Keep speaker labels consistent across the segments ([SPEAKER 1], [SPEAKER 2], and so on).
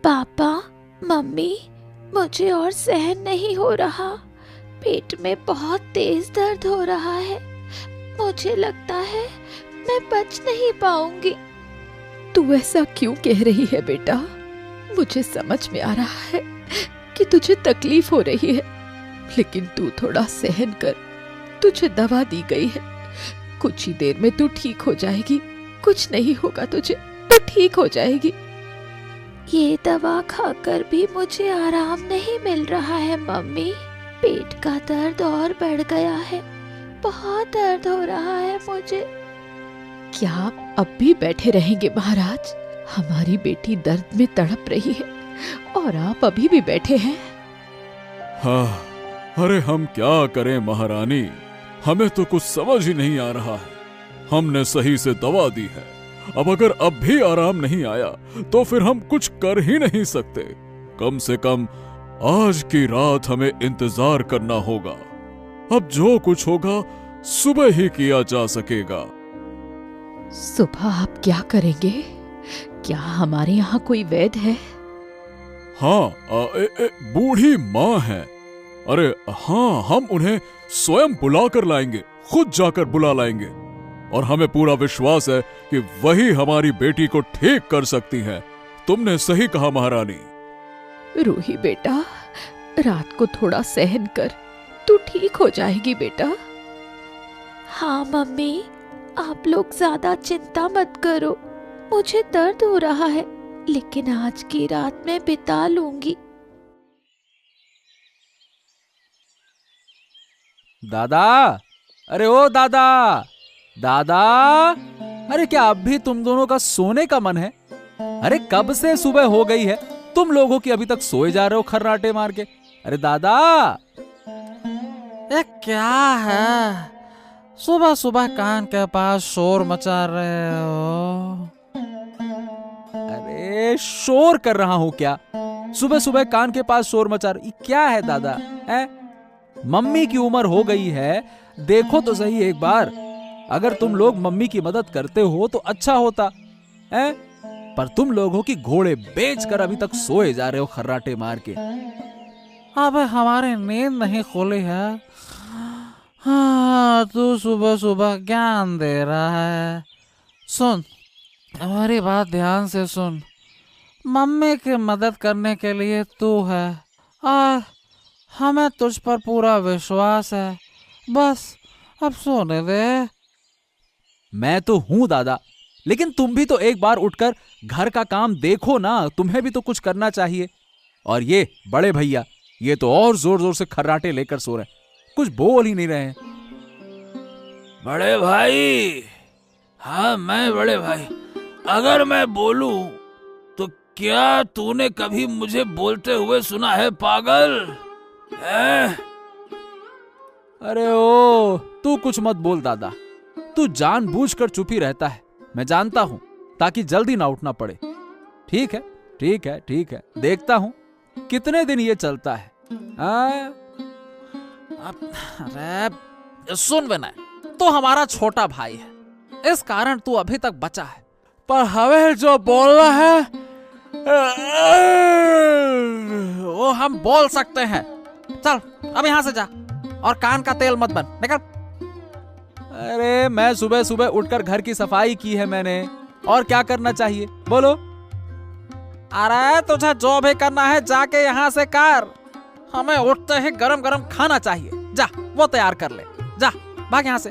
[SPEAKER 1] पापा, मम्मी, मुझे और सहन नहीं हो रहा। पेट में बहुत तेज दर्द हो रहा है। मुझे लगता है मैं बच नहीं पाऊंगी।
[SPEAKER 2] तू ऐसा क्यों कह रही है बेटा? मुझे समझ में आ रहा है कि तुझे तकलीफ हो रही है, लेकिन तू थोड़ा सहन कर। तुझे दवा दी गई है, कुछ ही देर में तू ठीक हो जाएगी। कुछ नहीं होगा तुझे, तू ठीक हो जाएगी।
[SPEAKER 1] ये दवा खाकर भी मुझे आराम नहीं मिल रहा है मम्मी। पेट का दर्द और बढ़ गया है। बहुत दर्द हो रहा है मुझे।
[SPEAKER 2] क्या आप अब भी बैठे रहेंगे महाराज? हमारी बेटी दर्द में तड़प रही है और आप अभी भी बैठे हैं।
[SPEAKER 3] हाँ, अरे हम क्या करें महारानी, हमें तो कुछ समझ ही नहीं आ रहा है। हमने सही से दवा दी है, अब अगर अब भी आराम नहीं आया तो फिर हम कुछ कर ही नहीं सकते। कम से कम आज की रात हमें इंतजार करना होगा। अब जो कुछ होगा सुबह ही किया जा सकेगा।
[SPEAKER 2] सुबह आप क्या करेंगे? क्या हमारे यहाँ कोई वैद्य है?
[SPEAKER 3] हाँ, बूढ़ी माँ है। अरे हाँ, हम उन्हें स्वयं बुला कर लाएंगे, खुद जाकर बुला लाएंगे। और हमें पूरा विश्वास है कि वही हमारी बेटी को ठीक कर सकती हैं। तुमने सही कहा महारानी।
[SPEAKER 2] रूही बेटा, रात को थोड़ा सहन कर, तू ठीक हो जाएगी बेटा।
[SPEAKER 1] हाँ मम्मी, आप लोग ज्यादा चिंता मत करो। मुझे दर्द हो रहा है, लेकिन आज की रात मैं बिता लूंगी।
[SPEAKER 4] दादा, अरे ओ दादा, दादा, अरे क्या अब भी तुम दोनों का सोने का मन है? अरे कब से सुबह हो गई है, तुम लोगों की अभी तक सोए जा रहे हो खर्राटे मार के। अरे दादा,
[SPEAKER 5] ये क्या है? सुबह सुबह कान के पास शोर मचा रहे हो?
[SPEAKER 4] अरे शोर कर रहा हूं क्या? सुबह सुबह कान के पास शोर मचा रही क्या है दादा? है मम्मी की उम्र हो गई है, देखो तो सही एक बार। अगर तुम लोग मम्मी की मदद करते हो तो अच्छा होता है, पर तुम लोगों की घोड़े बेचकर अभी तक सोए जा रहे हो खर्राटे मार के।
[SPEAKER 5] अब हमारी नींद नहीं खुली है। हाँ, तू सुबह सुबह ज्ञान दे रहा है। सुन, हमारी बात ध्यान से सुन। मम्मी की मदद करने के लिए तू है और हमें तुझ पर पूरा विश्वास है। बस अब सोने दे।
[SPEAKER 4] मैं तो हूं दादा, लेकिन तुम भी तो एक बार उठकर घर का काम देखो ना, तुम्हें भी तो कुछ करना चाहिए। और ये बड़े भैया, ये तो और जोर जोर से खर्राटे लेकर सो रहे, कुछ बोल ही नहीं रहे हैं।
[SPEAKER 6] बड़े भाई, हाँ मैं बड़े भाई, अगर मैं बोलूं तो क्या तूने कभी मुझे बोलते हुए सुना है पागल? है?
[SPEAKER 4] अरे ओ, तू कुछ मत बोल दादा, तू जानबूझकर चुप ही रहता है, मैं जानता हूं, ताकि जल्दी ना उठना पड़े। ठीक है, ठीक है, ठीक है, देखता हूं कितने दिन ये चलता है।
[SPEAKER 5] अरे सुन विनय, तू हमारा छोटा भाई है, इस कारण तू अभी तक बचा है, पर हमें जो बोलना है वो हम बोल सकते हैं। चल अब यहाँ से जा और कान का तेल मत बन, निकल।
[SPEAKER 4] अरे मैं सुबह सुबह उठकर घर की सफाई की है मैंने, और क्या करना चाहिए बोलो?
[SPEAKER 5] अरे तुझे जो भी करना है जाके यहाँ से कर। हमें उठते ही गरम गरम खाना चाहिए, जा वो तैयार कर ले, जा भाग यहाँ से।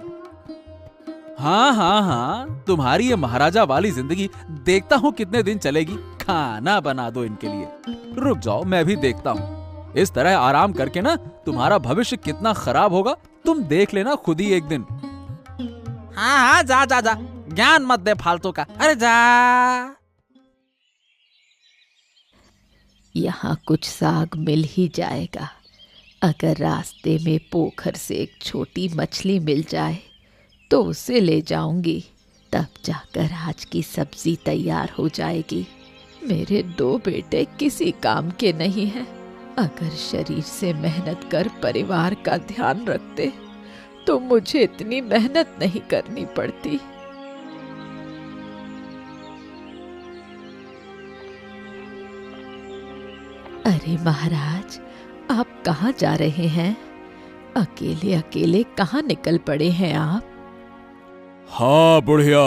[SPEAKER 4] हाँ हाँ हाँ, तुम्हारी ये महाराजा वाली जिंदगी देखता हूँ कितने दिन चलेगी। खाना बना दो इनके लिए, रुक जाओ मैं भी देखता हूँ। इस तरह आराम करके ना तुम्हारा भविष्य कितना खराब होगा, तुम देख लेना खुद ही एक दिन।
[SPEAKER 5] हाँ हाँ, जा जा जा, ज्ञान मत दे फालतू का, अरे जा।
[SPEAKER 2] यहाँ कुछ साग मिल ही जाएगा। अगर रास्ते में पोखर से एक छोटी मछली मिल जाए तो उसे ले जाऊंगी, तब जाकर आज की सब्जी तैयार हो जाएगी। मेरे 2 बेटे किसी काम के नहीं हैं। अगर शरीर से मेहनत कर परिवार का ध्यान रखते तो मुझे इतनी मेहनत नहीं करनी पड़ती। अरे महाराज, आप कहाँ जा रहे हैं? अकेले अकेले कहाँ निकल पड़े हैं आप?
[SPEAKER 3] हाँ बुढ़िया,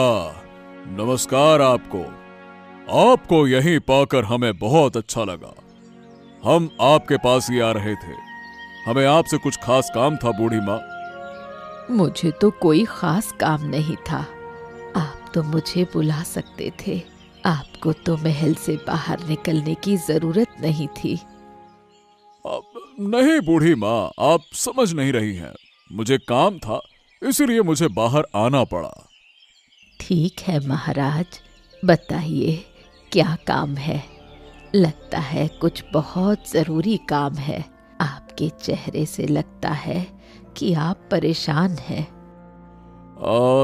[SPEAKER 3] नमस्कार आपको। आपको यहीं पाकर हमें बहुत अच्छा लगा। हम आपके पास ही आ रहे थे। हमें आपसे कुछ खास काम था बूढ़ी माँ।
[SPEAKER 2] मुझे तो कोई खास काम नहीं था। आप तो मुझे बुला सकते थे। आपको तो महल से बाहर निकलने की जरूरत नहीं थी।
[SPEAKER 3] नहीं बूढ़ी माँ, आप समझ नहीं रही हैं। मुझे काम था, इसलिए मुझे बाहर आना पड़ा।
[SPEAKER 2] ठीक है महाराज, बताइए क्या काम है? लगता है कुछ बहुत जरूरी काम है। आपके चेहरे से लगता है कि आप परेशान हैं।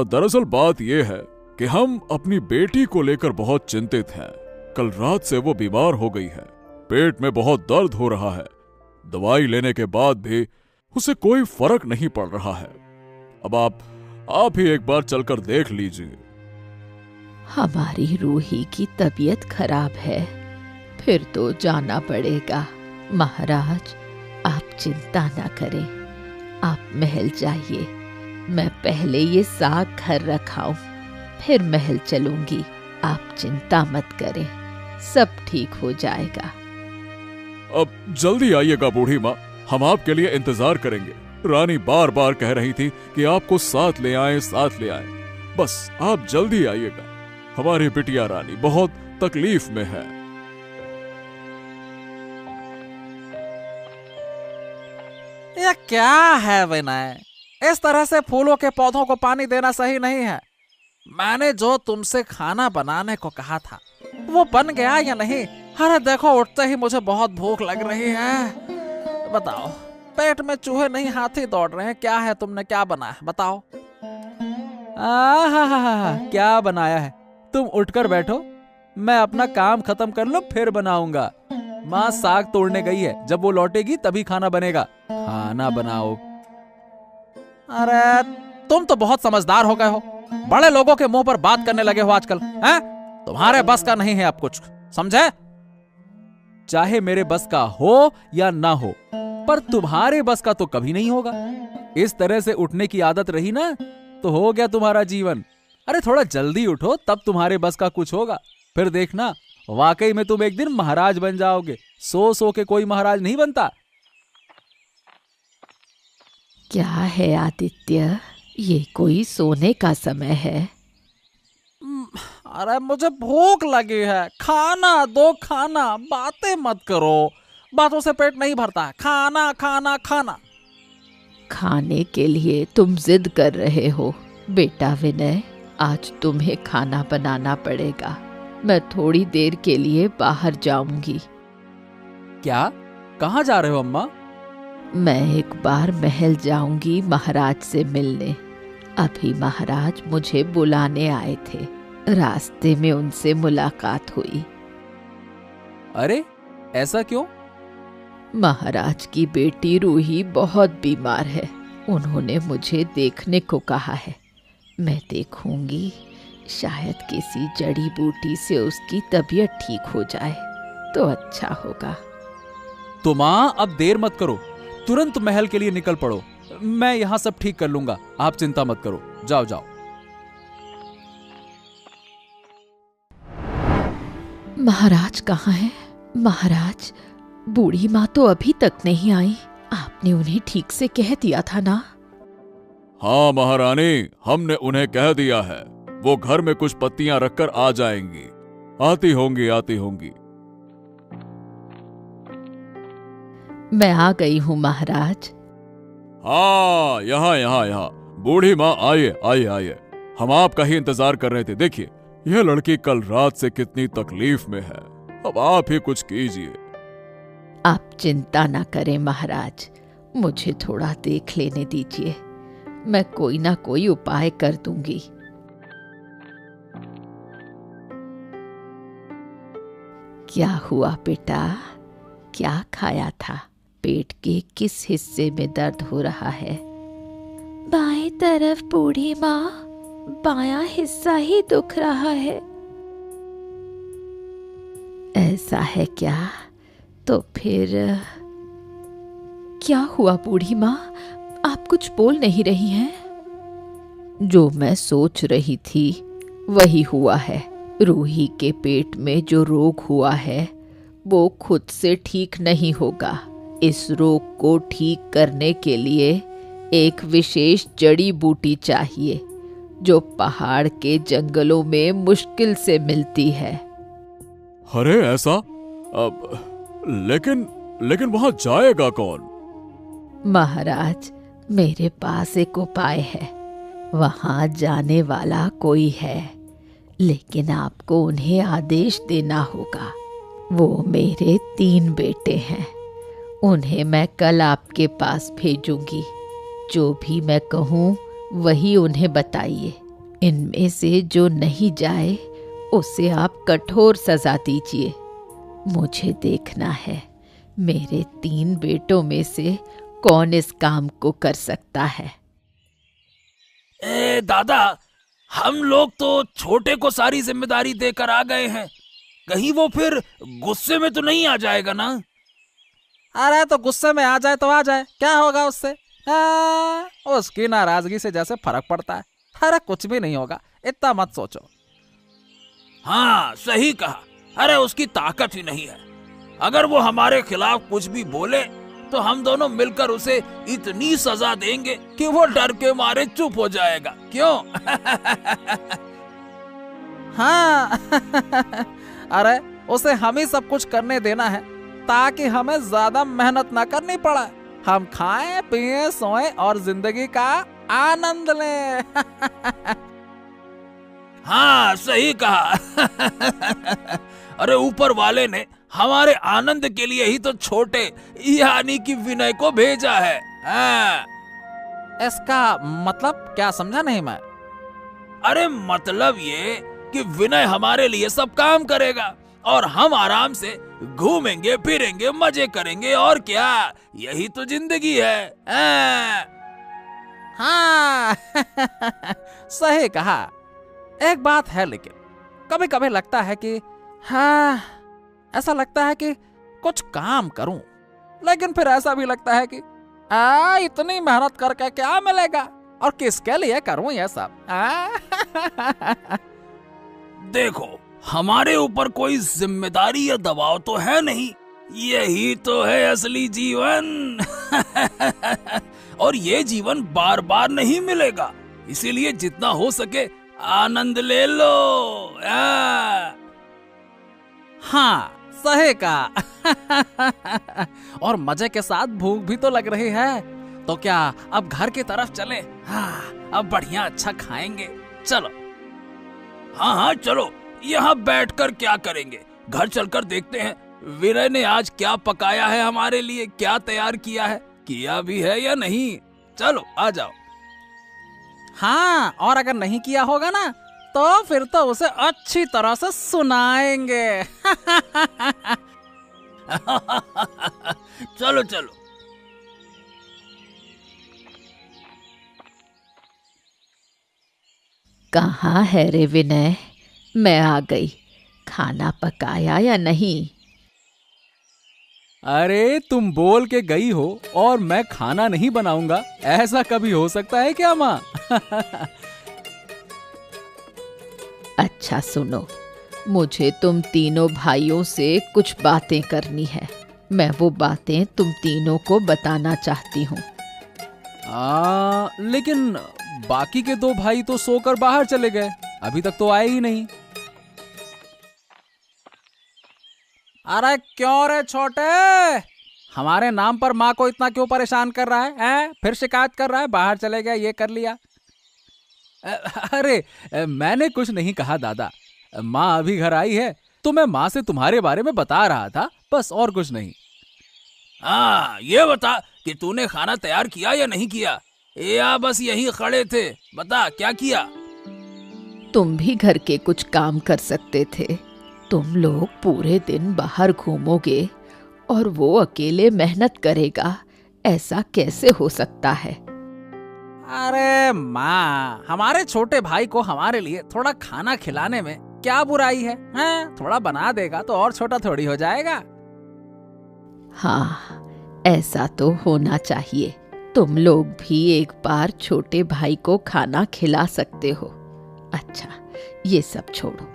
[SPEAKER 3] दरअसल बात यह है कि हम अपनी बेटी को लेकर बहुत चिंतित हैं। कल रात से वो बीमार हो गई है। पेट में बहुत दर्द हो रहा है। दवाई लेने के बाद भी उसे कोई फर्क नहीं पड़ रहा है। अब आप ही एक बार चलकर देख लीजिए।
[SPEAKER 2] हमारी रूही की तबीयत खराब है, फिर तो जाना पड़ेगा। महाराज, आप चिंता ना करें। आप महल जाइए। मैं पहले ये साग घर रखाऊं, फिर महल चलूंगी। आप चिंता मत करें, सब ठीक हो जाएगा।
[SPEAKER 3] अब जल्दी आइएगा बूढ़ी माँ, हम आपके लिए इंतजार करेंगे। रानी बार बार कह रही थी कि आपको साथ ले आएं, साथ ले आएं। बस आप जल्दी आइएगा। हमारी बिटिया रानी बहुत तकलीफ में है।
[SPEAKER 5] यह क्या है विनय? इस तरह से फूलों के पौधों को पानी देना सही नहीं है। मैंने जो तुमसे खाना बनाने को कहा था वो बन गया या नहीं? अरे देखो, उठते ही मुझे बहुत भूख लग रही है। बताओ, पेट में चूहे नहीं हाथी दौड़ रहे हैं। क्या है, तुमने क्या बनाया बताओ?
[SPEAKER 4] क्या बनाया है? तुम उठकर बैठो, मैं अपना काम खत्म कर लूं फिर बनाऊंगा। माँ साग तोड़ने गई है, जब वो लौटेगी तभी खाना बनेगा। खाना बनाओ।
[SPEAKER 5] अरे तुम तो बहुत समझदार हो गए हो। बड़े लोगों के मुंह पर बात करने लगे हो आजकल, हैं? तुम्हारे बस का नहीं है अब कुछ, समझे?
[SPEAKER 4] चाहे मेरे बस का हो या ना हो, पर तुम्हारे बस का तो कभी नहीं होगा। इस तरह से उठने की आदत रही ना तो हो गया तुम्हारा जीवन। अरे थोड़ा जल्दी उठो, तब तुम्हारे बस का कुछ होगा। फिर देखना, वाकई में तुम एक दिन महाराज बन जाओगे। सो सो के कोई महाराज नहीं बनता।
[SPEAKER 2] क्या है आदित्य, ये कोई सोने का समय है?
[SPEAKER 5] अरे मुझे भूख लगी है, खाना दो खाना। बातें मत करो, बातों से पेट नहीं भरता। खाना खाना खाना।
[SPEAKER 2] खाने के लिए तुम जिद कर रहे हो। बेटा विनय, आज तुम्हें खाना बनाना पड़ेगा। मैं थोड़ी देर के लिए बाहर जाऊंगी।
[SPEAKER 4] क्या? कहाँ जा रहे हो अम्मा?
[SPEAKER 2] मैं एक बार महल जाऊंगी महाराज से मिलने। अभी महाराज मुझे बुलाने आए थे। रास्ते में उनसे मुलाकात हुई।
[SPEAKER 4] अरे ऐसा क्यों?
[SPEAKER 2] महाराज की बेटी रूही बहुत बीमार है। उन्होंने मुझे देखने को कहा है। मैं देखूंगी, शायद किसी जड़ी बूटी से उसकी तबीयत ठीक हो जाए तो अच्छा होगा।
[SPEAKER 4] तो माँ, अब देर मत करो, तुरंत महल के लिए निकल पड़ो। मैं यहाँ सब ठीक कर लूंगा, आप चिंता मत करो। जाओ जाओ।
[SPEAKER 2] महाराज कहाँ हैं? महाराज, बूढ़ी माँ तो अभी तक नहीं आई। आपने उन्हें ठीक से कह दिया था ना?
[SPEAKER 3] हाँ महारानी, हमने उन्हें कह दिया है। वो घर में कुछ पत्तियां रखकर आ जाएंगी। आती होंगी, आती होंगी।
[SPEAKER 2] मैं आ गई हूँ महाराज।
[SPEAKER 3] हाँ, यहाँ यहाँ यहाँ। बूढ़ी माँ, आइए आइए आइए। हम आपका ही इंतजार कर रहे थे। देखिए, यह लड़की कल रात से कितनी तकलीफ में है। अब आप ही कुछ कीजिए।
[SPEAKER 2] आप चिंता ना करें महाराज, मुझे थोड़ा देख लेने दीजिए। मैं कोई ना कोई उपाय कर दूंगी। क्या हुआ बेटा? क्या खाया था? पेट के किस हिस्से में दर्द हो रहा है?
[SPEAKER 1] बाएं तरफ बूढ़ी माँ, बायां हिस्सा ही दुख रहा है।
[SPEAKER 2] ऐसा है क्या? तो फिर क्या हुआ बूढ़ी माँ, आप कुछ बोल नहीं रही हैं? जो मैं सोच रही थी वही हुआ है। रूही के पेट में जो रोग हुआ है वो खुद से ठीक नहीं होगा। इस रोग को ठीक करने के लिए एक विशेष जड़ी बूटी चाहिए जो पहाड़ के जंगलों में मुश्किल से मिलती है।
[SPEAKER 3] अरे ऐसा? अब लेकिन वहां जाएगा कौन?
[SPEAKER 2] महाराज, मेरे पास एक उपाय है। वहां जाने वाला कोई है, लेकिन आपको उन्हें आदेश देना होगा। वो मेरे 3 बेटे हैं। उन्हें मैं कल आपके पास भेजूंगी। जो भी मैं कहूँ वही उन्हें बताइए। इनमें से जो नहीं जाए उसे आप कठोर सजा दीजिए। मुझे देखना है मेरे 3 बेटों में से कौन इस काम को कर सकता है।
[SPEAKER 6] दादा, हम लोग तो छोटे को सारी जिम्मेदारी देकर आ गए हैं। कहीं वो फिर गुस्से में तो नहीं आ जाएगा ना?
[SPEAKER 5] अरे तो गुस्से में आ जाए तो आ जाए, क्या होगा उससे? उसकी नाराजगी से जैसे फर्क पड़ता है। अरे कुछ भी नहीं होगा, इतना मत सोचो।
[SPEAKER 6] हाँ, सही कहा। अरे उसकी ताकत ही नहीं है। अगर वो हमारे खिलाफ कुछ भी बोले तो हम दोनों मिलकर उसे इतनी सजा देंगे कि वो डर के मारे चुप हो जाएगा। क्यों?
[SPEAKER 5] हाँ। अरे उसे हम ही सब कुछ करने देना है ताकि हमें ज्यादा मेहनत ना करनी पड़े। हम खाएं, पिएं, सोएं और जिंदगी का आनंद लें।
[SPEAKER 6] हाँ, सही कहा। अरे ऊपर वाले ने हमारे आनंद के लिए ही तो छोटे यानी कि विनय को भेजा है। हाँ।
[SPEAKER 5] इसका मतलब क्या समझा नहीं मैं?
[SPEAKER 6] अरे मतलब ये कि विनय हमारे लिए सब काम करेगा और हम आराम से घूमेंगे, फिरेंगे, मजे करेंगे, और क्या। यही तो जिंदगी है।
[SPEAKER 5] हाँ। सही कहा। एक बात है, लेकिन कभी कभी लगता है कि हाँ, ऐसा लगता है कि कुछ काम करूं, लेकिन फिर ऐसा भी लगता है कि इतनी मेहनत करके क्या मिलेगा और किसके लिए करूं ये सब।
[SPEAKER 6] देखो, हमारे ऊपर कोई जिम्मेदारी या दबाव तो है नहीं। यही तो है असली जीवन। और ये जीवन बार बार नहीं मिलेगा, इसीलिए जितना हो सके आनंद ले लो।
[SPEAKER 5] हाँ, सही कहा। और मजे के साथ भूख भी तो लग रही है, तो क्या अब घर की तरफ चले? हाँ, अब बढ़िया अच्छा खाएंगे। चलो।
[SPEAKER 6] हाँ, चलो। यहाँ बैठकर क्या करेंगे? घर चलकर देखते हैं विनय ने आज क्या पकाया है हमारे लिए, क्या तैयार किया है, किया भी है या नहीं। चलो, आ जाओ।
[SPEAKER 5] हाँ, और अगर नहीं किया होगा ना तो फिर तो उसे अच्छी तरह से सुनाएंगे।
[SPEAKER 6] चलो चलो।
[SPEAKER 2] कहाँ है रे विनय? मैं आ गई। खाना पकाया या नहीं?
[SPEAKER 4] अरे तुम बोल के गई हो और मैं खाना नहीं बनाऊंगा, ऐसा कभी हो सकता है क्या माँ?
[SPEAKER 2] अच्छा सुनो, मुझे तुम तीनों भाइयों से कुछ बातें करनी है। मैं वो बातें तुम तीनों को बताना चाहती हूँ।
[SPEAKER 4] लेकिन बाकी के 2 भाई तो सोकर बाहर चले गए, अभी तक तो आए ही नहीं।
[SPEAKER 5] अरे क्यों रे छोटे, हमारे नाम पर माँ को इतना क्यों परेशान कर रहा है? फिर शिकायत कर रहा है, बाहर चले गया, ये कर लिया।
[SPEAKER 4] अरे मैंने कुछ नहीं कहा दादा, माँ अभी घर आई है तो मैं माँ से तुम्हारे बारे में बता रहा था, बस और कुछ नहीं।
[SPEAKER 6] हाँ, ये बता कि तूने खाना तैयार किया या नहीं किया, या बस यहीं खड़े थे? बता, क्या किया?
[SPEAKER 2] तुम भी घर के कुछ काम कर सकते थे। तुम लोग पूरे दिन बाहर घूमोगे और वो अकेले मेहनत करेगा, ऐसा कैसे हो सकता है?
[SPEAKER 5] अरे माँ, हमारे छोटे भाई को हमारे लिए थोड़ा खाना खिलाने में क्या बुराई है? थोड़ा बना देगा तो और छोटा थोड़ी हो जाएगा।
[SPEAKER 2] हाँ, ऐसा तो होना चाहिए। तुम लोग भी एक बार छोटे भाई को खाना खिला सकते हो। अच्छा, ये सब छोड़ो,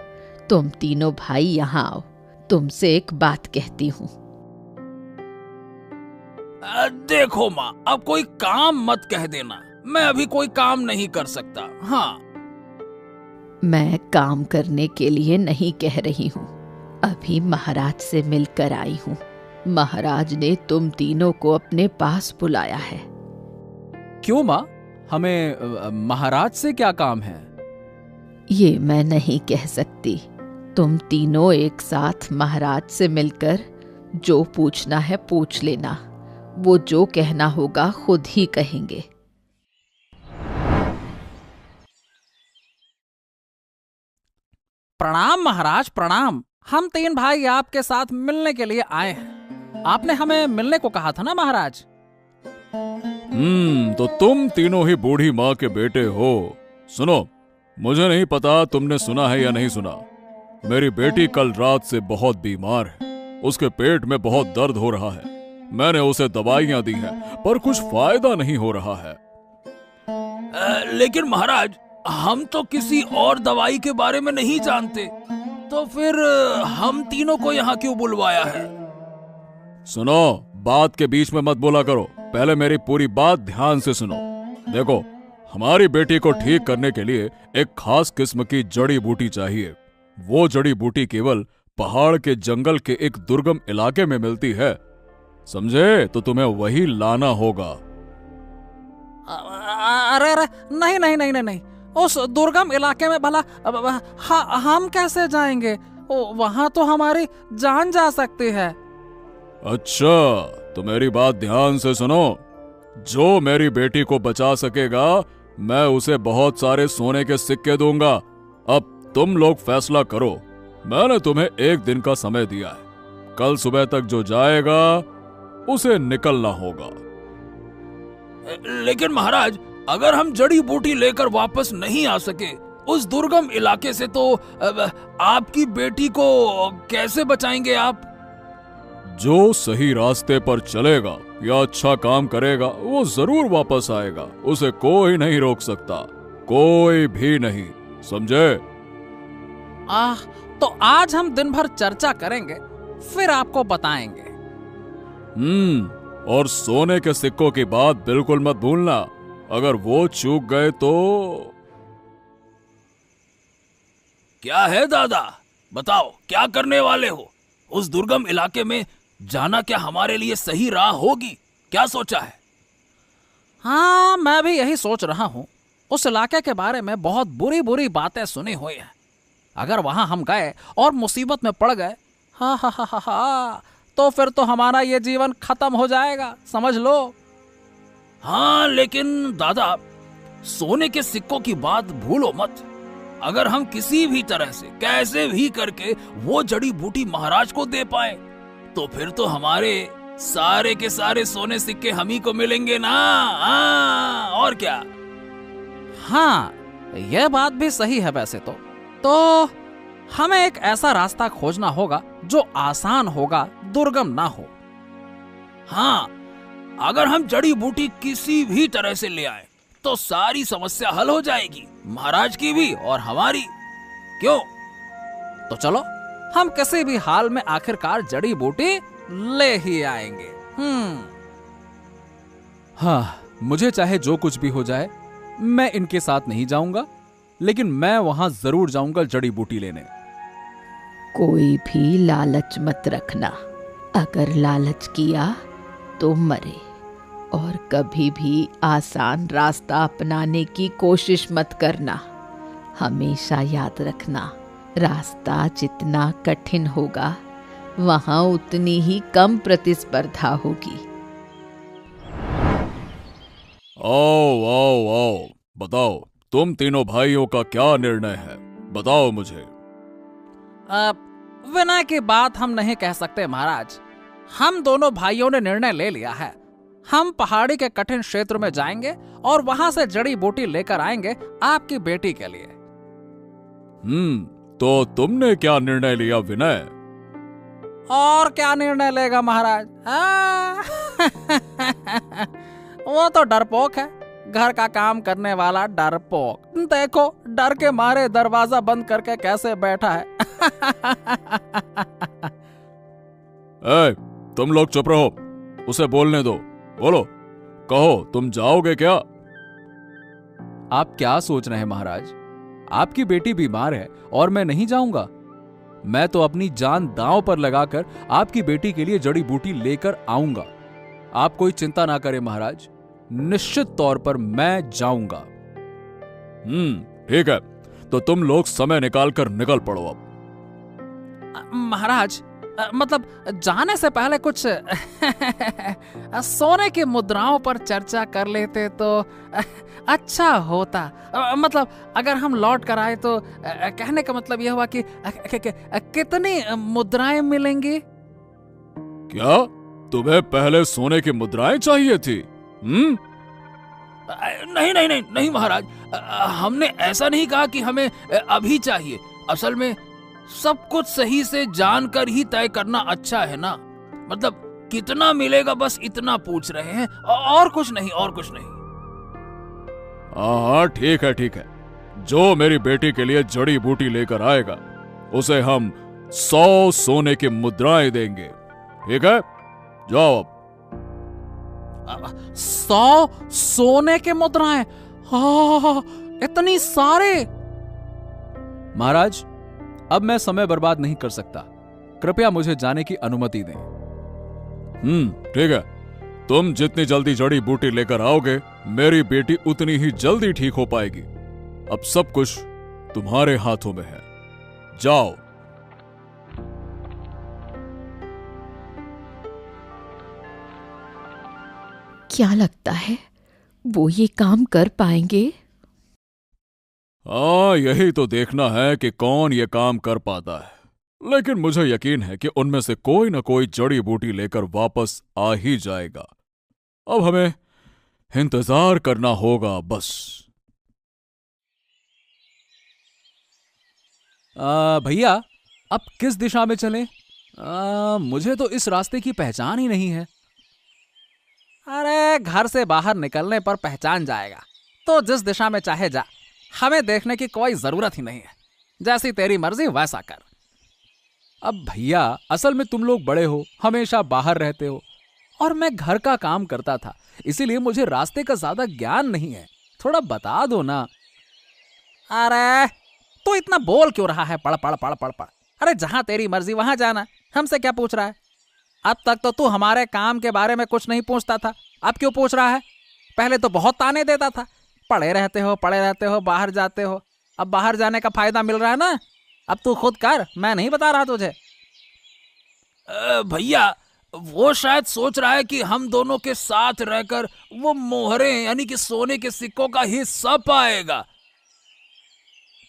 [SPEAKER 2] तुम तीनों भाई यहाँ आओ, तुमसे एक बात कहती हूँ।
[SPEAKER 6] देखो माँ, अब कोई काम मत कह देना, मैं अभी कोई काम नहीं कर सकता। हाँ,
[SPEAKER 2] मैं काम करने के लिए नहीं कह रही हूँ, अभी महाराज से मिलकर आई हूँ। महाराज ने तुम तीनों को अपने पास बुलाया है।
[SPEAKER 4] क्यों माँ, हमें महाराज से क्या काम है?
[SPEAKER 2] ये मैं नहीं कह सकती। तुम तीनों एक साथ महाराज से मिलकर जो पूछना है पूछ लेना, वो जो कहना होगा खुद ही कहेंगे।
[SPEAKER 5] प्रणाम महाराज, प्रणाम। हम 3 भाई आपके साथ मिलने के लिए आए हैं। आपने हमें मिलने को कहा था ना महाराज?
[SPEAKER 3] तो तुम तीनों ही बूढ़ी माँ के बेटे हो। सुनो, मुझे नहीं पता तुमने सुना है या नहीं सुना, मेरी बेटी कल रात से बहुत बीमार है। उसके पेट में बहुत दर्द हो रहा है। मैंने उसे दवाइयां दी हैं, पर कुछ फायदा नहीं हो रहा है।
[SPEAKER 6] लेकिन महाराज, हम तो किसी और दवाई के बारे में नहीं जानते, तो फिर हम तीनों को यहाँ क्यों बुलवाया है?
[SPEAKER 3] सुनो, बात के बीच में मत बोला करो, पहले मेरी पूरी बात ध्यान से सुनो। देखो, हमारी बेटी को ठीक करने के लिए एक खास किस्म की जड़ी बूटी चाहिए। वो जड़ी बूटी केवल पहाड़ के जंगल के एक दुर्गम इलाके में मिलती है, समझे? तो तुम्हें वही लाना होगा।
[SPEAKER 5] अरे अरे, नहीं नहीं नहीं नहीं नहीं, उस दुर्गम इलाके में भला हम कैसे जाएंगे? वहां तो हमारी जान जा सकती है।
[SPEAKER 3] अच्छा, तो मेरी बात ध्यान से सुनो। जो मेरी बेटी को बचा सकेगा, मैं उसे बहुत सारे सोने के सिक्के दूंगा। अब तुम लोग फैसला करो। मैंने तुम्हें 1 दिन का समय दिया है। कल सुबह तक जो जाएगा उसे निकलना होगा।
[SPEAKER 6] लेकिन महाराज, अगर हम जड़ी बूटी लेकर वापस नहीं आ सके उस दुर्गम इलाके से, तो आपकी बेटी को कैसे बचाएंगे आप?
[SPEAKER 3] जो सही रास्ते पर चलेगा या अच्छा काम करेगा, वो जरूर वापस आएगा। उसे कोई नहीं रोक सकता, कोई भी नहीं, समझे?
[SPEAKER 5] तो आज हम दिन भर चर्चा करेंगे, फिर आपको बताएंगे।
[SPEAKER 3] और सोने के सिक्कों की बात बिल्कुल मत भूलना। अगर वो चूक गए तो।
[SPEAKER 6] क्या है दादा, बताओ क्या करने वाले हो? उस दुर्गम इलाके में जाना क्या हमारे लिए सही राह होगी? क्या सोचा है?
[SPEAKER 5] हाँ, मैं भी यही सोच रहा हूँ। उस इलाके के बारे में बहुत बुरी बुरी बातें सुनी हुई हैं। अगर वहां हम गए और मुसीबत में पड़ गए, हा हा हा हा, तो फिर तो हमारा ये जीवन खत्म हो जाएगा, समझ लो।
[SPEAKER 6] हाँ, लेकिन दादा, सोने के सिक्कों की बात भूलो मत। अगर हम किसी भी तरह से कैसे भी करके वो जड़ी बूटी महाराज को दे पाए, तो फिर तो हमारे सारे के सारे सोने सिक्के हम ही को मिलेंगे ना। और क्या?
[SPEAKER 5] हाँ, यह बात भी सही है। वैसे तो हमें एक ऐसा रास्ता खोजना होगा जो आसान होगा, दुर्गम ना हो।
[SPEAKER 6] हाँ, अगर हम जड़ी बूटी किसी भी तरह से ले आए तो सारी समस्या हल हो जाएगी, महाराज की भी और हमारी। क्यों?
[SPEAKER 5] तो चलो, हम किसी भी हाल में आखिरकार जड़ी बूटी ले ही आएंगे।
[SPEAKER 4] हाँ, मुझे चाहे जो कुछ भी हो जाए, मैं इनके साथ नहीं जाऊंगा, लेकिन मैं वहां जरूर जाऊंगा जड़ी बूटी लेने।
[SPEAKER 2] कोई भी लालच मत रखना। अगर लालच किया तो मरे। और कभी भी आसान रास्ता अपनाने की कोशिश मत करना। हमेशा याद रखना, रास्ता जितना कठिन होगा, वहां उतनी ही कम प्रतिस्पर्धा होगी।
[SPEAKER 3] आओ आओ आओ, बताओ तुम तीनों भाइयों का क्या निर्णय है, बताओ मुझे।
[SPEAKER 5] विनय की बात हम नहीं कह सकते महाराज। हम दोनों भाइयों ने निर्णय ले लिया है। हम पहाड़ी के कठिन क्षेत्र में जाएंगे और वहां से जड़ी बूटी लेकर आएंगे आपकी बेटी के लिए।
[SPEAKER 3] तो तुमने क्या निर्णय लिया विनय?
[SPEAKER 5] और क्या निर्णय लेगा महाराज? वो तो डरपोक है, घर का काम करने वाला डरपोक। देखो डर के मारे दरवाजा बंद करके कैसे बैठा है।
[SPEAKER 3] ए, तुम लोग चुप रहो, उसे बोलने दो। बोलो, कहो तुम जाओगे क्या?
[SPEAKER 4] आप क्या सोच रहे हैं महाराज? आपकी बेटी बीमार है और मैं नहीं जाऊंगा? मैं तो अपनी जान दांव पर लगाकर आपकी बेटी के लिए जड़ी बूटी लेकर आऊंगा। आप कोई चिंता ना करें महाराज, निश्चित तौर पर मैं जाऊंगा।
[SPEAKER 3] ठीक है, तो तुम लोग समय निकाल कर निकल पड़ो अब।
[SPEAKER 5] महाराज मतलब जाने से पहले कुछ सोने की मुद्राओं पर चर्चा कर लेते तो अच्छा होता। मतलब अगर हम लौट कर आए तो कहने का मतलब यह हुआ कि कितनी मुद्राएं मिलेंगी?
[SPEAKER 3] क्या तुम्हें पहले सोने की मुद्राएं चाहिए थी?
[SPEAKER 6] नहीं नहीं नहीं नहीं महाराज, हमने ऐसा नहीं कहा कि हमें अभी चाहिए। असल में सब कुछ सही से जानकर ही तय करना अच्छा है ना। मतलब कितना मिलेगा बस इतना पूछ रहे हैं, और कुछ नहीं, और कुछ नहीं।
[SPEAKER 3] हाँ ठीक है ठीक है, जो मेरी बेटी के लिए जड़ी बूटी लेकर आएगा उसे हम 100 सोने की मुद्राएं देंगे। ठीक है, जाओ अब।
[SPEAKER 5] 100 सोने के मुद्राएं? हाँ, इतनी सारे?
[SPEAKER 4] महाराज अब मैं समय बर्बाद नहीं कर सकता, कृपया मुझे जाने की अनुमति दें।
[SPEAKER 3] ठीक है, तुम जितनी जल्दी जड़ी बूटी लेकर आओगे मेरी बेटी उतनी ही जल्दी ठीक हो पाएगी। अब सब कुछ तुम्हारे हाथों में है, जाओ।
[SPEAKER 2] क्या लगता है वो ये काम कर पाएंगे?
[SPEAKER 3] हाँ, यही तो देखना है कि कौन ये काम कर पाता है। लेकिन मुझे यकीन है कि उनमें से कोई ना कोई जड़ी बूटी लेकर वापस आ ही जाएगा। अब हमें इंतजार करना होगा बस।
[SPEAKER 4] भैया अब किस दिशा में चलें? मुझे तो इस रास्ते की पहचान ही नहीं है।
[SPEAKER 5] अरे घर से बाहर निकलने पर पहचान जाएगा, तो जिस दिशा में चाहे जा, हमें देखने की कोई जरूरत ही नहीं है। जैसी तेरी मर्जी वैसा कर।
[SPEAKER 4] अब भैया असल में तुम लोग बड़े हो, हमेशा बाहर रहते हो, और मैं घर का काम करता था, इसीलिए मुझे रास्ते का ज्यादा ज्ञान नहीं है। थोड़ा बता दो ना।
[SPEAKER 5] अरे तू इतना बोल क्यों रहा है? पढ़ पढ़ पढ़ पढ़ पढ़। अरे जहां तेरी मर्जी वहां जाना, हमसे क्या पूछ रहा है? अब तक तो तू हमारे काम के बारे में कुछ नहीं पूछता था, अब क्यों पूछ रहा है? पहले तो बहुत ताने देता था, पढ़े रहते हो, बाहर जाते हो। अब बाहर जाने का फायदा मिल रहा है ना, अब तू खुद कर, मैं नहीं बता रहा तुझे।
[SPEAKER 6] भैया वो शायद सोच रहा है कि हम दोनों के साथ रहकर वो मोहरे यानी कि सोने के सिक्कों का हिस्सा पाएगा।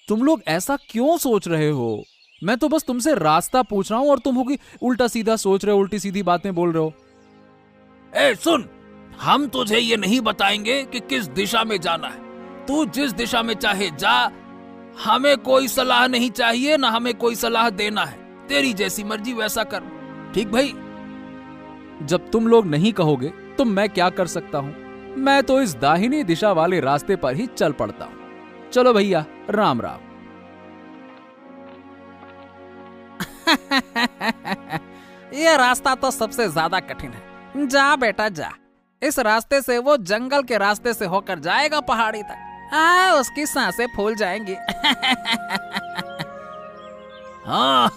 [SPEAKER 4] तुम लोग ऐसा क्यों सोच रहे हो? मैं तो बस तुमसे रास्ता पूछ रहा हूं और तुम हो कि उल्टा सीधा सोच रहे हो, उल्टी सीधी बातें बोल रहे हो।
[SPEAKER 6] ए सुन, हम तुझे ये नहीं बताएंगे कि किस दिशा में जाना है। तू जिस दिशा में चाहे जा, हमें कोई सलाह नहीं चाहिए, ना हमें कोई सलाह देना है। तेरी जैसी मर्जी वैसा कर। ठीक भाई?
[SPEAKER 4] जब तुम लोग नहीं कहोगे तो मैं क्या कर सकता हूं? मैं तो इस दाहिनी दिशा वाले रास्ते पर ही चल पड़ता हूं। चलो भैया, राम राम।
[SPEAKER 5] ये रास्ता तो सबसे ज्यादा कठिन है। जा बेटा जा, इस रास्ते से वो जंगल के रास्ते से होकर जाएगा पहाड़ी तक। उसकी सांसें फूल जाएंगी।
[SPEAKER 6] हाँ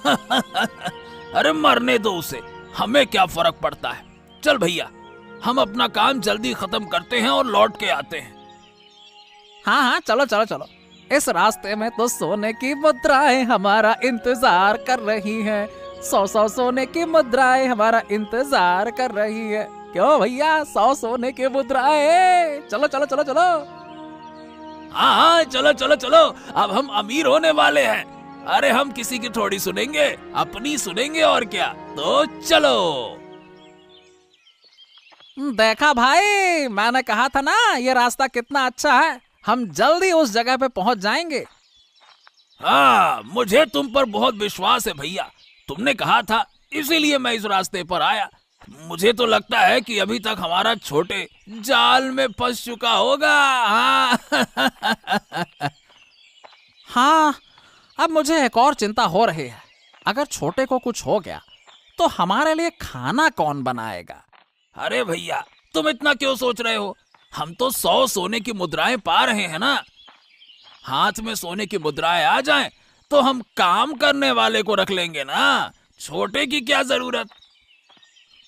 [SPEAKER 6] अरे मरने दो उसे, हमें क्या फर्क पड़ता है। चल भैया, हम अपना काम जल्दी खत्म करते हैं और लौट के आते हैं।
[SPEAKER 5] हाँ चलो चलो चलो। इस रास्ते में तो सोने की मुद्राएं हमारा इंतजार कर रही हैं। 100 सोने की मुद्राएं हमारा इंतजार कर रही है। क्यों भैया, 100 सोने की मुद्राएं। चलो चलो चलो चलो।
[SPEAKER 6] हाँ चलो चलो चलो, अब हम अमीर होने वाले हैं। अरे हम किसी की थोड़ी सुनेंगे, अपनी सुनेंगे और क्या। तो चलो।
[SPEAKER 5] देखा भाई, मैंने कहा था ना ये रास्ता कितना अच्छा है। हम जल्दी उस जगह पे पहुंच जाएंगे।
[SPEAKER 6] हाँ मुझे तुम पर बहुत विश्वास है भैया। तुमने कहा था इसीलिए मैं इस रास्ते पर आया। मुझे तो लगता है कि अभी तक हमारा छोटे जाल में फंस चुका होगा। हाँ।
[SPEAKER 5] हाँ, अब मुझे एक और चिंता हो रही है। अगर छोटे को कुछ हो गया तो हमारे लिए खाना कौन बनाएगा?
[SPEAKER 6] अरे भैया, तुम इतना क्यों सोच रहे हो? हम तो 100 सोने की मुद्राएं पा रहे हैं ना। हाथ में सोने की मुद्राएं आ जाएं तो हम काम करने वाले को रख लेंगे ना। छोटे की क्या जरूरत?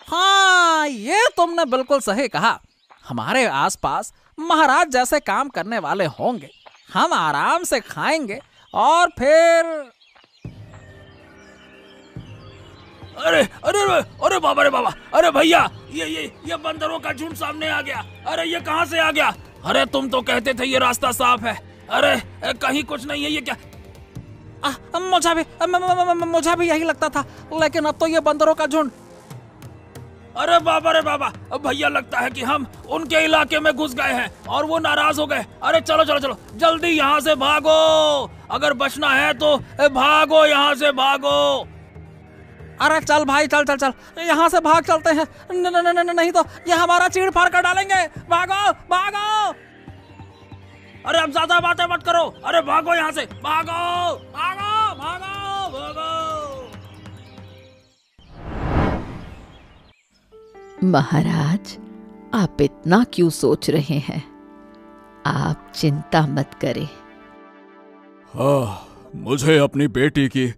[SPEAKER 5] हाँ, ये तुमने बिल्कुल सही कहा। हमारे आसपास महाराज जैसे काम करने वाले होंगे, हम आराम से खाएंगे और फिर।
[SPEAKER 6] अरे अरे अरे बाबा, रे बाबा, अरे भैया, ये बंदरों का झुंड सामने आ गया। अरे ये कहां से आ गया? अरे तुम तो कहते थे ये रास्ता साफ है। अरे कहीं कुछ नहीं है, ये क्या?
[SPEAKER 5] मुझे भी यही लगता था, लेकिन अब तो ये बंदरों का झुंड।
[SPEAKER 6] अरे बाबा, रे बाबा, अब भैया लगता है कि हम उनके इलाके में घुस गए हैं और वो नाराज हो गए। अरे चलो चलो चलो, जल्दी यहाँ से भागो। अगर बचना है तो भागो, यहाँ से भागो।
[SPEAKER 5] अरे चल भाई, चल चल चल, यहाँ से भाग चलते हैं। नहीं तो ये हमारा चीड़ फाड़ कर डालेंगे। भागो भागो।
[SPEAKER 6] अरे अब ज्यादा बातें मत करो। अरे भागो यहाँ से, भागो भागो भागो भागो।
[SPEAKER 2] महाराज, आप इतना क्यों सोच रहे हैं? आप चिंता मत करें।
[SPEAKER 3] हाँ, मुझे अपनी बेटी की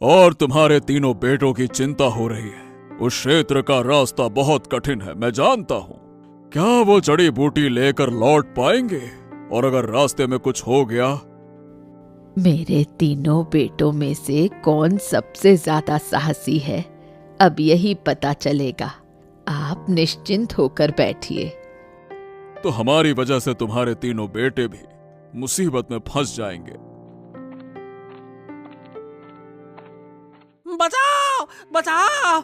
[SPEAKER 3] और तुम्हारे तीनों बेटों की चिंता हो रही है। उस क्षेत्र का रास्ता बहुत कठिन है, मैं जानता हूँ। क्या वो जड़ी बूटी लेकर लौट पाएंगे? और अगर रास्ते में कुछ हो गया?
[SPEAKER 2] मेरे तीनों बेटों में से कौन सबसे ज्यादा साहसी है, अब यही पता चलेगा। आप निश्चिंत होकर बैठिए।
[SPEAKER 3] तो हमारी वजह से तुम्हारे तीनों बेटे भी मुसीबत में फंस जाएंगे।
[SPEAKER 5] बचाओ बचाओ,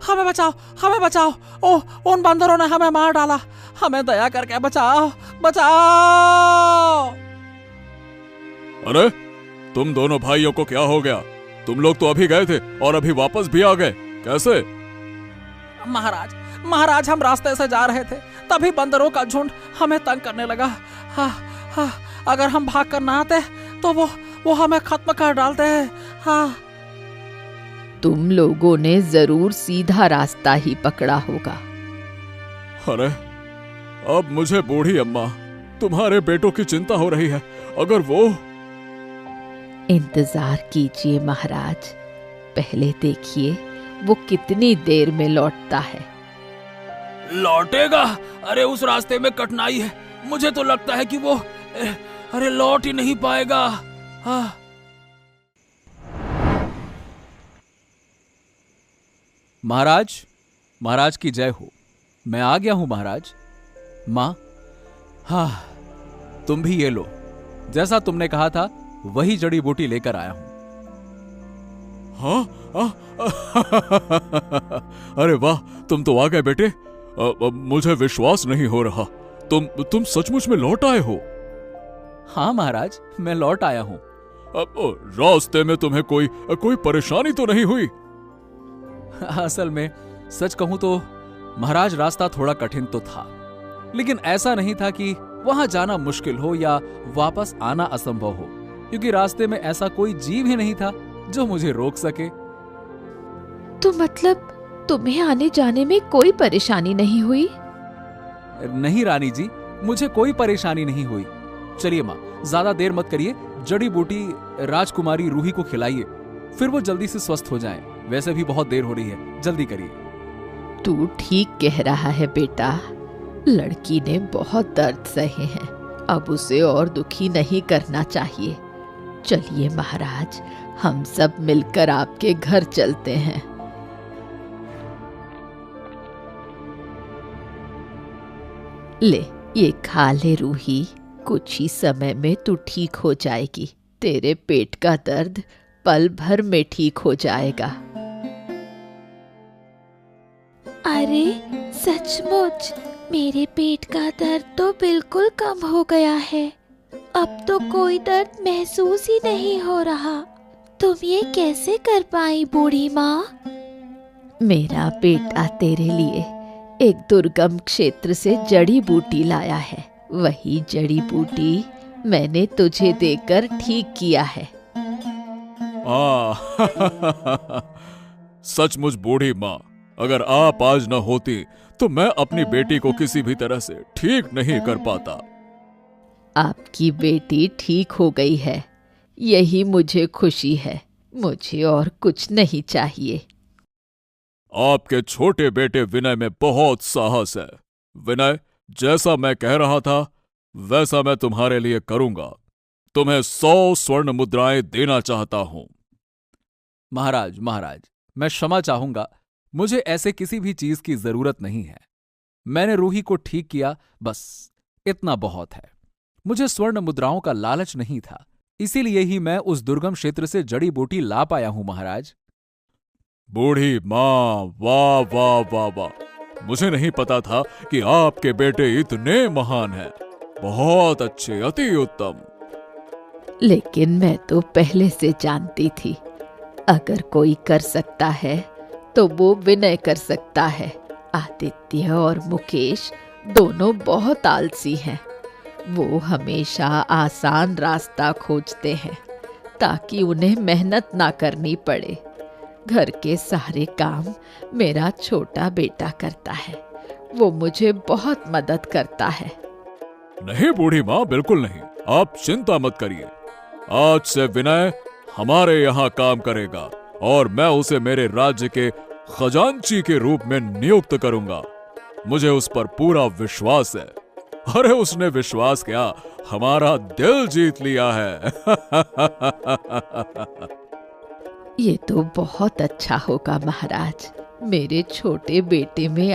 [SPEAKER 5] हमें बचाओ, हमें बचाओ। ओह, उन बंदरों ने हमें मार डाला। हमें दया करके बचाओ, बचाओ।
[SPEAKER 3] अरे तुम दोनों भाइयों को क्या हो गया? तुम लोग तो अभी गए थे और अभी वापस भी आ गए, कैसे?
[SPEAKER 5] महाराज, हम रास्ते से जा रहे थे, तभी बंदरों का झुंड हमें तंग करने लगा। हाँ, अगर हम भाग कर ना आते तो वो हमें खत्म कर डालते हैं। हाँ।
[SPEAKER 2] तुम लोगों ने जरूर सीधा रास्ता ही पकड़ा होगा।
[SPEAKER 3] अरे अब मुझे बूढ़ी अम्मा, तुम्हारे बेटों की चिंता हो रही है। अगर वो।
[SPEAKER 2] इंतजार कीजिए महाराज, पहले देखिए वो कितनी देर में लौटता है।
[SPEAKER 6] लौटेगा? अरे उस रास्ते में कठिनाई है। मुझे तो लगता है कि वो अरे लौट ही नहीं पाएगा। हाँ।
[SPEAKER 4] महाराज की जय हो। मैं आ गया हूं महाराज। माँ, हाँ, तुम भी ये लो। जैसा तुमने कहा था वही जड़ी बूटी लेकर आया हूं।
[SPEAKER 3] हाँ? अरे वाह, तुम तो आ गए बेटे। मुझे विश्वास नहीं हो रहा। तुम सचमुच में लौट आए हो?
[SPEAKER 4] हाँ महाराज, मैं लौट आया हूं।
[SPEAKER 3] रास्ते में तुम्हें कोई परेशानी तो नहीं हुई?
[SPEAKER 4] असल में सच कहूं तो महाराज, रास्ता थोड़ा कठिन तो था, लेकिन ऐसा नहीं था कि वहां जाना मुश्किल हो या वापस आना असंभव हो, क्योंकि रास्ते में ऐसा कोई जीव ही नहीं था जो मुझे रोक सके।
[SPEAKER 1] तो मतलब तुम्हें आने जाने में कोई परेशानी नहीं हुई?
[SPEAKER 4] नहीं रानी जी, मुझे कोई परेशानी नहीं हुई। चलिए माँ, ज्यादा देर मत करिए। जड़ी बूटी राजकुमारी रूही को खिलाइए, फिर वो जल्दी से स्वस्थ हो जाएं। वैसे भी बहुत देर हो रही है, जल्दी करिए।
[SPEAKER 2] तू ठीक कह रहा है बेटा, लड़की ने बहुत दर्द सहे हैं, अब उसे और दुखी नहीं करना चाहिए। चलिए महाराज, हम सब मिलकर आपके घर चलते हैं। ले, ये खा ले रूही, कुछ ही समय में तू ठीक हो जाएगी। तेरे पेट का दर्द पल भर में ठीक हो जाएगा।
[SPEAKER 1] अरे सचमुच मेरे पेट का दर्द तो बिल्कुल कम हो गया है। अब तो कोई दर्द महसूस ही नहीं हो रहा। तुम ये कैसे कर पाई बूढ़ी माँ?
[SPEAKER 2] मेरा बेटा तेरे लिए एक दुर्गम क्षेत्र से जड़ी बूटी लाया है। वही जड़ी बूटी मैंने तुझे देकर ठीक किया है।
[SPEAKER 3] सचमुच बूढ़ी माँ, अगर आप आज न होती तो मैं अपनी बेटी को किसी भी तरह से ठीक नहीं कर पाता।
[SPEAKER 2] आपकी बेटी ठीक हो गई है, यही मुझे खुशी है। मुझे और कुछ नहीं चाहिए।
[SPEAKER 3] आपके छोटे बेटे विनय में बहुत साहस है। विनय, जैसा मैं कह रहा था वैसा मैं तुम्हारे लिए करूंगा। तुम्हें 100 स्वर्ण मुद्राएं देना चाहता हूं।
[SPEAKER 4] महाराज, मैं क्षमा चाहूंगा। मुझे ऐसे किसी भी चीज की जरूरत नहीं है। मैंने रूही को ठीक किया, बस इतना बहुत है। मुझे स्वर्ण मुद्राओं का लालच नहीं था, इसीलिए ही मैं उस दुर्गम क्षेत्र से जड़ी बूटी ला पाया हूं महाराज।
[SPEAKER 3] बूढ़ी माँ, वाह वाह वाह वाह, मुझे नहीं पता था कि आपके बेटे इतने महान हैं। बहुत अच्छे, अति उत्तम।
[SPEAKER 2] लेकिन मैं तो पहले से जानती थी, अगर कोई कर सकता है तो वो विनय कर सकता है। आदित्य और मुकेश दोनों बहुत आलसी हैं। वो हमेशा आसान रास्ता खोजते हैं ताकि उन्हें मेहनत ना करनी पड़े। घर के सारे काम मेरा छोटा बेटा करता है। वो मुझे बहुत मदद करता है।
[SPEAKER 3] नहीं बूढ़ी माँ, बिल्कुल नहीं। आप चिंता मत करिए। आज से विनय हमारे यहाँ काम करेगा और मैं उसे मेरे राज्य के खजांची के रूप में नियुक्त करूंगा। मुझे उस पर पूरा विश्वास है। अरे उसने विश्वास क्या, हमारा दिल जीत लिया है।
[SPEAKER 2] ये तो बहुत अच्छा होगा महाराज। मेरे छोटे बेटे में